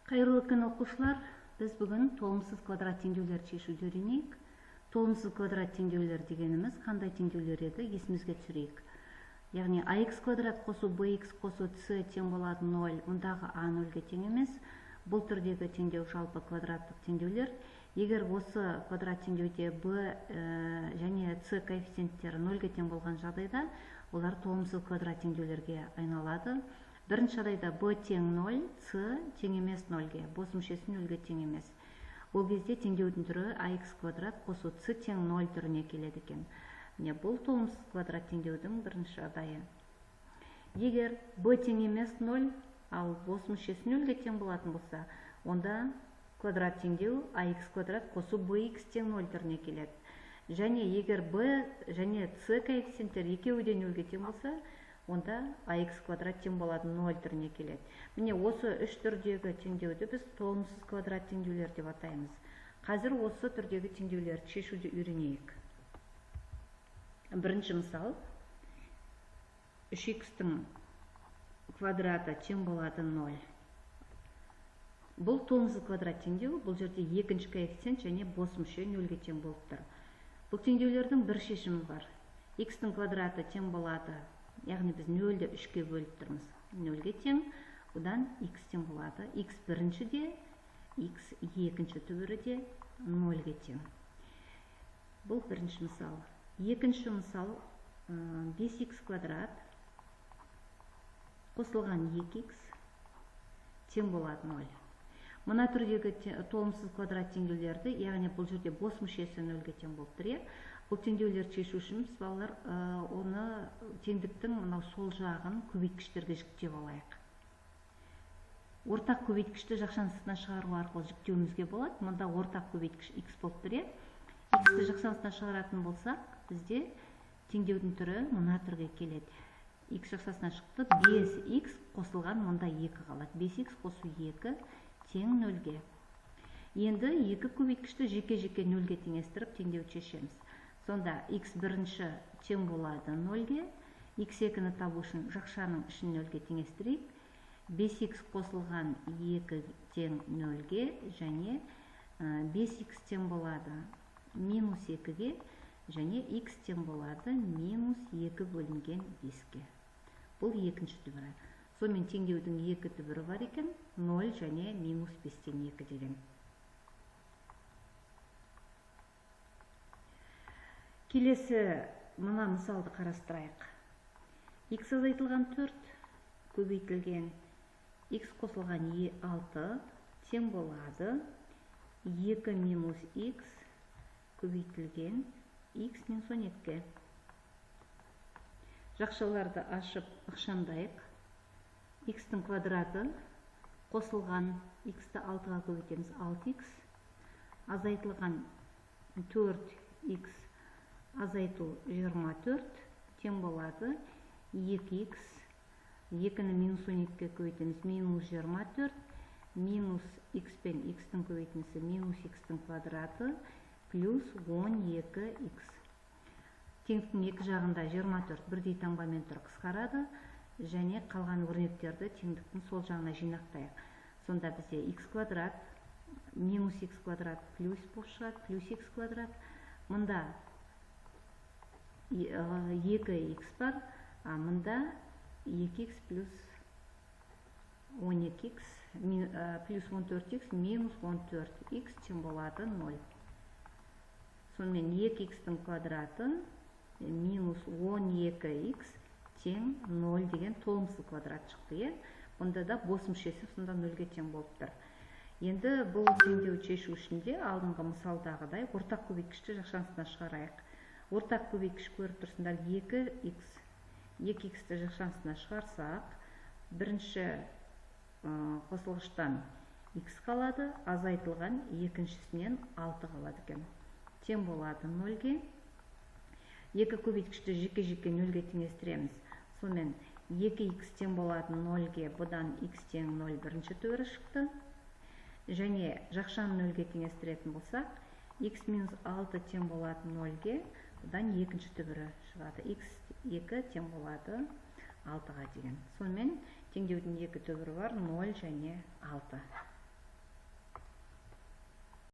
Кайрылуу күн окуучулар, биз бүгүн толумсуз квадрат теңдеүүлөрдү чечүүгө үйрөнөйүк. Толумсуз квадрат теңдеүүлөр дегенimiz кандай теңдеүүлөр эди, эсибизге түшүрөйүк. Яғни ax квадрат косуу bx косуу c тең болот 0, мындагы a 0-ге тең эмес. Бул түрдөгү теңдөө жалпы квадраттык теңдеүүлөр. Эгер осы квадрат теңдөөдө b жана c коэффициенттери 0-ге тең болгон жагдайда, улар толумсуз квадрат теңдеүүлөргө айналады. Биринчи жагдайда b тең 0, c тең эмес 0-ге, бос мүшөсү 0-ге тең эмес. Бул кезде теңдөөдүн түрү ax квадрат косуу c тең 0 түрүнө келет экен. Мына бул толумсуз квадрат теңдөөдүн биринчи жагдайы. Эгер b тең эмес 0, ал бос мүшөсү 0-ге тең болатын болса, онда квадрат теңдөө ax квадрат косуу bx тең 0 түрүнө келет. Және эгер b және c коэффициенттери экөөү да 0-ге тең болса, онда ax квадрат тең болот 0 түрүнө келет. Міне осы үч түрдөгү теңдөөдү биз толумсуз квадрат теңдеүүлөр деп атайбыз. Азыр осы түрдөгү теңдеүүлөрдү чечүүгө үйрөнөйүк. Биринчи мисал, 3x-тин квадраты тең болот 0. Бул толумсуз квадрат теңдөө, бул жерде экинчи коэффициент және бос мүшө 0-ге тең болуптур. Бул теңдеүүлөрдүн бир шешими бар. X-тин квадраты тең болот, яғни біз 0-ді 3-ке бөліп тұрмыз. 0-ге тең, бұдан x тең болады. X біріншіде, x екінші түбіріде 0-ге тең. Бұл бірінші мысал. Екінші мысал, 5x квадрат қосылған 2x тең болады 0. Мына түрдегі толумсуз квадрат теңдеулерді, яғни бұл жерде бос мүшесі 0-ге тең болып тұр. Бұл теңдеулер чешу үшін біз балалар оны теңдіктің мынау сол жағын көбейткіштерге жіктеп алайық. Ортақ көбейткішті жақшаның астына шығару арқылы жіктеуімізге болады. Мында ортақ көбейткіш x болып тұр. X-ті жақшаның астына шығаратын болсақ, бізде теңдеудің түрі мына түрге келеді. X жақшасына шықты, 5x қосылған мында 2 қалады. 5x қосу 2 тең 0-ге. Енді екі көбейткішті жеке-жеке 0-ге теңестіріп теңдеу шешеміз. Сонда x бірінші тең болады 0-ге, x2-ні табу үшін жақшаның ішін 0-ге теңестірейік. 5x қосылған 2 тең 0-ге және 5x тең болады минус 2-ге және x тең болады минус 2 бөлінген 5-ге. Бұл екінші түбірі. Сонымен теңдеудің екі түбірі бар екен, 0 және минус 5-тен 2 деген. Келесі мына мысалды қарастырайық. X азайтылған 4 көбейтілген x қосылған 6 тең болады 2 минус x көбейтілген x минус 12-ге. Жақшаларды ашып ықшамдайық. X-тің квадраты қосылған x-ті 6-ға көбейтеміз 6x, азайтылған 4x азайту 24 тең болады 2x, 2-ні минус 12-ге көбейтеміз минус 24, минус x пен x-тің көбейтінісі минус x-тің квадраты плюс 12x. Теңдіктің екі жағында 24 бірдей таңбамен тұр қысқарады, және қалған өрнектерді теңдіктің сол жағына жинақтайық. Сонда бізде x квадрат минус x квадрат плюс болып шығады, плюс x квадрат. Мында 2x бар, а мында 2x плюс 12x плюс 14x минус 14x тең болады 0. Сонымен 2x-тің квадраты минус 12x тең 0 деген толымсыз квадрат шықты. Бұнда да бос мүшесі сонда 0-ге тең болып тұр. Енді бұл теңдеу шешу үшінде алдыңғы мысалдағыдай ортақ көбейткішті жақшасына шығарайық. Ортақ көбейткіш көріп тұрсыңдар 2x. 2x-ті жақшасына шығарсақ, бірінші қосылғыштан x қалады, азайтылған екіншісінен 6 қалады екен. Тең болады 0-ге. Екі көбейткішті жеке-жеке 0-ге теңестіреміз. Сонымен 2x тең болады 0-ге, бұдан x тең 0 бірінші түбірі шықты. Және жақшаны 0-ге теңестіретін болсақ, x минус 6 тең болады 0-ге, бұдан екінші түбірі шығады. x 2 тең болады 6-ға деген. Сонымен теңдеудің екі түбірі бар, 0 және 6.